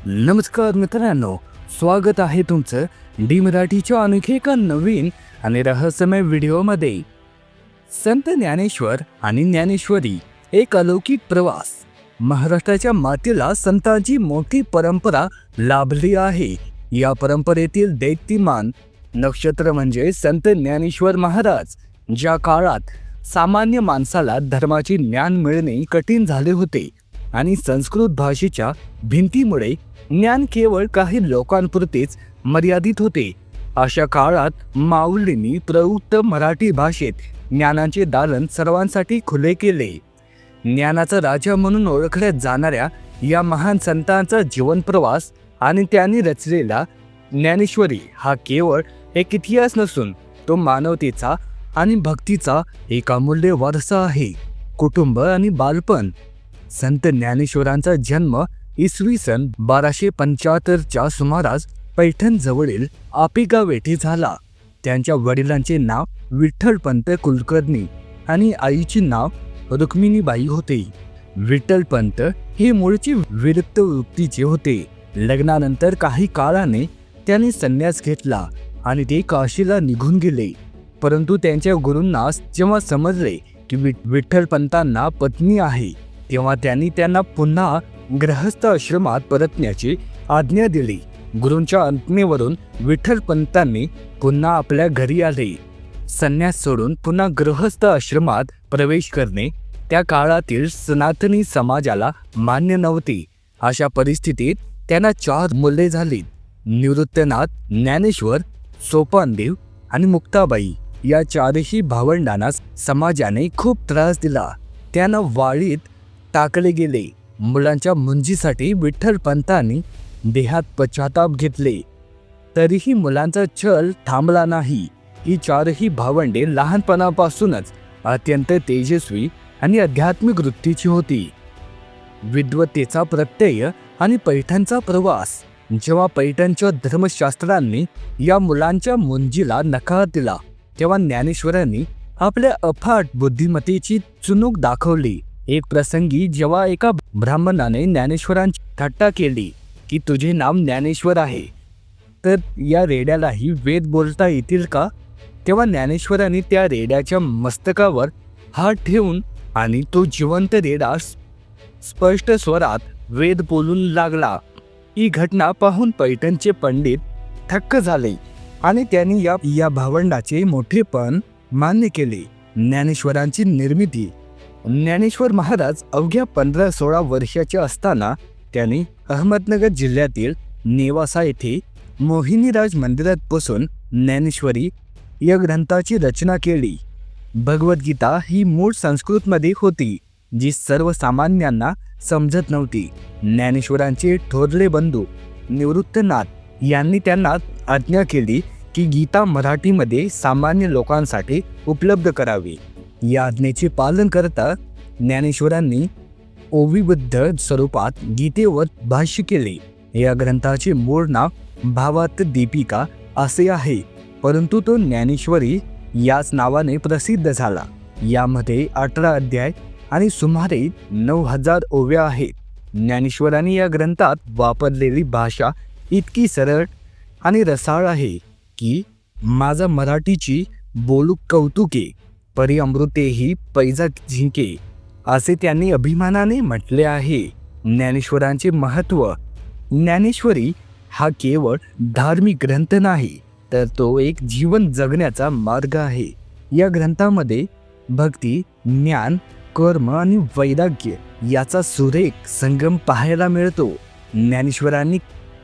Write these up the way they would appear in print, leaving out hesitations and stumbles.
नमस्कार मित्रांनो, स्वागत आहे तुमचं डी मराठीच्या आणखी एका नवीन आणि रहस्यमय व्हिडिओमध्ये. संत ज्ञानेश्वर आणि ज्ञानेश्वरी एक अलौकिक प्रवास. महाराष्ट्राच्या मातीला संतांची मोठी परंपरा लाभली आहे. या परंपरेतील दैत्यमान नक्षत्र म्हणजे संत ज्ञानेश्वर महाराज. ज्या काळात सामान्य माणसाला धर्माचे ज्ञान मिळणे कठीण झाले होते आणि संस्कृत भाषेच्या भिंतीमुळे ज्ञान केवळ काही लोकांपुरतेच मर्यादित होते, अशा काळात माऊलींनी प्रयुक्त मराठी भाषेत ज्ञानाचे दालन सर्वांसाठी खुले केले. ज्ञानाचा राजा म्हणून ओळखल्या जाणाऱ्या या महान संतांचा जीवनप्रवास आणि त्यांनी रचलेला ज्ञानेश्वरी हा केवळ एक इतिहास नसून तो मानवतेचा आणि भक्तीचा एक अमूल्य वारसा आहे. कुटुंब आणि बालपण. संत ज्ञानेश्वरांचा जन्म इसवी सन 1275च्या सुमारास पैठण जवळील आपेगाव येथे झाला. त्यांच्या वडिलांचे नाव विठ्ठलपंत कुलकर्णी आणि आईचे नाव रुक्मिणीबाई होते. विठ्ठलपंत हे मूळचे विरक्त वृत्तीचे होते. लग्नानंतर काही काळाने त्यांनी संन्यास घेतला आणि ते काशीला निघून गेले. परंतु त्यांच्या गुरूंना जेव्हा समजले की विठ्ठलपंतांना पत्नी आहे, तेव्हा त्यांनी त्यांना पुन्हा गृहस्थ आश्रमात परतण्याची आज्ञा दिली. गुरूंच्या आज्ञेवरून विठ्ठलपंतांनी पुन्हा आपल्या घरी आले. संन्यास सोडून पुन्हा गृहस्थ आश्रमात प्रवेश करणे त्या काळातील सनातनी समाजाला मान्य नव्हते. अशा परिस्थितीत त्यांना 4 मुले झाली. निवृत्तनाथ, ज्ञानेश्वर, सोपानदेव आणि मुक्ताबाई या 4ही भावंडांना समाजाने खूप त्रास दिला. त्यांना वाळीत टाकले गेले. मुलांच्या मुंजीसाठी विठ्ठलपंतांनी देहात पश्चाताप घेतले, तरीही मुलांचा छल थांबला नाही. ही 4ही भावंडे लहानपणापासूनच अत्यंत तेजस्वी आणि आध्यात्मिक वृत्तीची होती. विद्वत्तेचा प्रत्यय आणि पैठणचा प्रवास. जेव्हा पैठणच्या धर्मशास्त्रांनी या मुलांच्या मुंजीला नकार दिला, तेव्हा ज्ञानेश्वरांनी आपल्या अफाट बुद्धिमत्तेची चुणूक दाखवली. एक प्रसंगी जेव्हा एका ब्राह्मणाने ज्ञानेश्वरांची थट्टा केली की तुझे नाव ज्ञानेश्वर आहे, तर या रेड्यालाही वेद बोलता येतील का? तेव्हा ज्ञानेश्वरांनी त्या रेड्याच्या मस्तकावर हात ठेवून आणि तो जिवंत रेडा स्पष्ट स्वरात वेद बोलून लागला. ही घटना पाहून पैठणचे पंडित थक्क झाले आणि त्यांनी या भावंडाचे मोठेपण मान्य केले. ज्ञानेश्वरांची निर्मिती. ज्ञानेश्वर महाराज अवघ्या 15-16 वर्षाचे असताना त्यांनी अहमदनगर जिल्ह्यातील नेवासा येथे मोहिनीराज मंदिरात बसून ज्ञानेश्वरी या ग्रंथाची रचना केली. भगवद्गीता ही मूळ संस्कृतमध्ये होती, जी सर्वसामान्यांना समजत नव्हती. ज्ञानेश्वरांचे थोरले बंधू निवृत्तनाथ यांनी त्यांना आज्ञा केली की गीता मराठीमध्ये सामान्य लोकांसाठी उपलब्ध करावी. या आज्ञेचे पालन करता ज्ञानेश्वरांनी ओविबद्ध स्वरूपात गीतेवर भाष्य केले. या ग्रंथाचे मूळ नाव भावार्थ दीपिका असे आहे, परंतु तो ज्ञानेश्वरी याच नावाने प्रसिद्ध झाला. यामध्ये 18 अध्याय आणि सुमारे 9000 ओव्या आहेत. ज्ञानेश्वरांनी या ग्रंथात वापरलेली भाषा इतकी सरळ आणि रसाळ आहे की माझा मराठीची बोलू कौतुके, परी अमृतेही पैजा जिंके, असे त्यांनी अभिमानाने म्हटले आहे. ज्ञानेश्वरांचे महत्त्व. ज्ञानेश्वरी हा केवळ धार्मिक ग्रंथ नाही, तर तो एक जीवन जगण्याचा मार्ग आहे. या ग्रंथामध्ये भक्ती, ज्ञान, कर्म आणि वैराग्य याचा सुरेख संगम पाहायला मिळतो. ज्ञानेश्वरांनी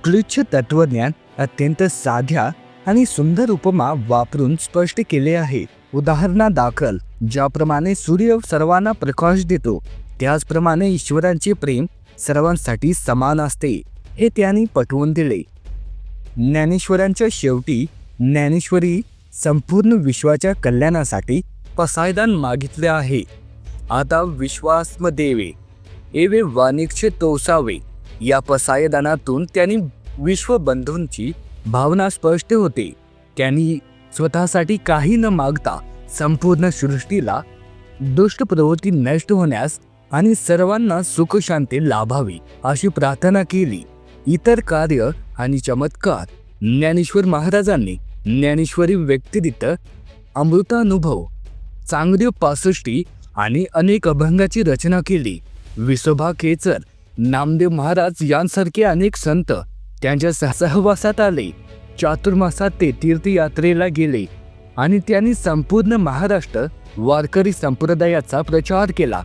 क्लिच्छ तत्वज्ञान अत्यंत साध्या आणि सुंदर उपमा वापरून स्पष्ट केले आहे. उदाहरणादाखल, ज्याप्रमाणे सूर्य सर्वांना प्रकाश देतो, त्याचप्रमाणे ईश्वरांचे प्रेम सर्वांसाठी समान असते, हे त्यांनी पटवून दिले. ज्ञानेश्वरांच्या शेवटी ज्ञानेश्वरी संपूर्ण विश्वाच्या कल्याणासाठी पसायदान मागितले आहे. आता विश्वासमदेवे एवे वाणिक्ष तोसावे या पसायदानातून त्यांनी विश्वबंधूंची भावना स्पष्ट होते. त्यांनी स्वतःसाठी काही न मागता संपूर्ण सृष्टीला दुष्ट प्रवृत्ती नष्ट होण्यास आणि सर्वांना सुख शांती लाभावी अशी प्रार्थना केली. इतर कार्य आणि चमत्कार. ज्ञानेश्वर महाराजांनी ज्ञानेश्वरी व्यक्तिरित्य, अमृतानुभव, चांगदेव पासष्टी आणि अनेक अभंगाची रचना केली. विसोबा केचर, नामदेव महाराज यांसारखे अनेक संत त्यांच्या सहवासात आले. चातुर्मासात ते तीर्थयात्रेला गेले आणि त्यांनी संपूर्ण महाराष्ट्र वारकरी संप्रदायाचा प्रचार केला.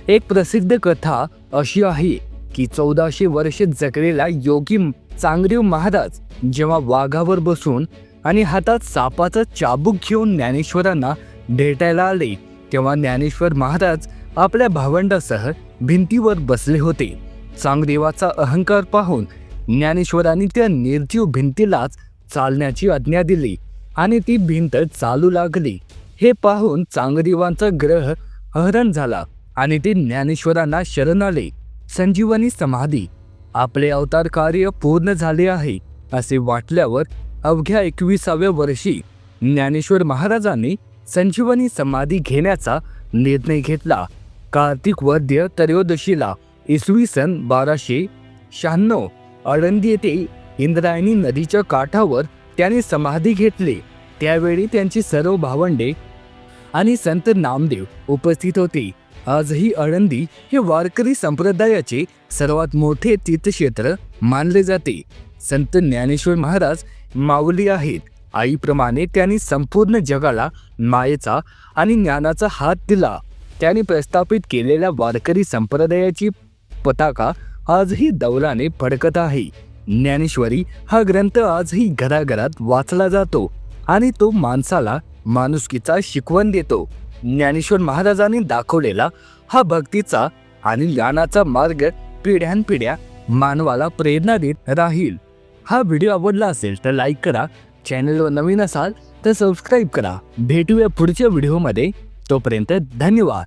एक प्रसिद्ध कथा अशी आहे की 1400 वर्षे जगलेला योगी चांगदेव महाराज जेव्हा वाघावर बसून आणि हातात सापाचा चाबूक घेऊन ज्ञानेश्वरांना भेटायला आले, तेव्हा ज्ञानेश्वर महाराज आपल्या भावंडासह भिंतीवर बसले होते. चांगदेवाचा अहंकार पाहून ज्ञानेश्वरांनी त्या निर्जीव भिंतीलाच चालण्याची आज्ञा दिली आणि ती भिंत चालू लागली. हे पाहून चांगदेवांचा ग्रह हरण झाला आणि ते ज्ञानेश्वरांना शरण आले. संजीवनी समाधी. आपले अवतार कार्य पूर्ण झाले आहे असे वाटल्यावर अवघ्या 21व्या वर्षी ज्ञानेश्वर महाराजांनी संजीवनी समाधी घेण्याचा निर्णय घेतला. कार्तिक वद्य त्रयोदशीला इसवी सन 1296 आळंदी येथे इंद्रायणी नदीच्या काठावर त्याने समाधी घेतली. त्यावेळी त्यांची सर्व भावंडे आणि संत नामदेव उपस्थित होते. आजही आळंदी हे वारकरी संप्रदायाचे सर्वात मोठे तीर्थक्षेत्र मानले जाते. संत ज्ञानेश्वर महाराज माऊली आहेत. आईप्रमाणे त्यांनी संपूर्ण जगाला मायेचा आणि ज्ञानाचा हात दिला. त्यांनी प्रस्थापित केलेल्या वारकरी संप्रदायाची पताका आजही दौलाने फडकत आहे. ज्ञानेश्वरी हा ग्रंथ आजही घराघरात वाचला जातो आणि तो माणसाला माणुसकीचा शिकवण देतो. ज्ञानेश्वर महाराजांनी दाखवलेला हा भक्तीचा आणि ज्ञानाचा मार्ग पिढ्यानपिढ्या मानवाला प्रेरणा देत राहील. हा व्हिडिओ आवडला असेल तर लाईक करा. चॅनलवर नवीन असाल तर सबस्क्राईब करा. भेटूया पुढच्या व्हिडिओमध्ये. तोपर्यंत धन्यवाद.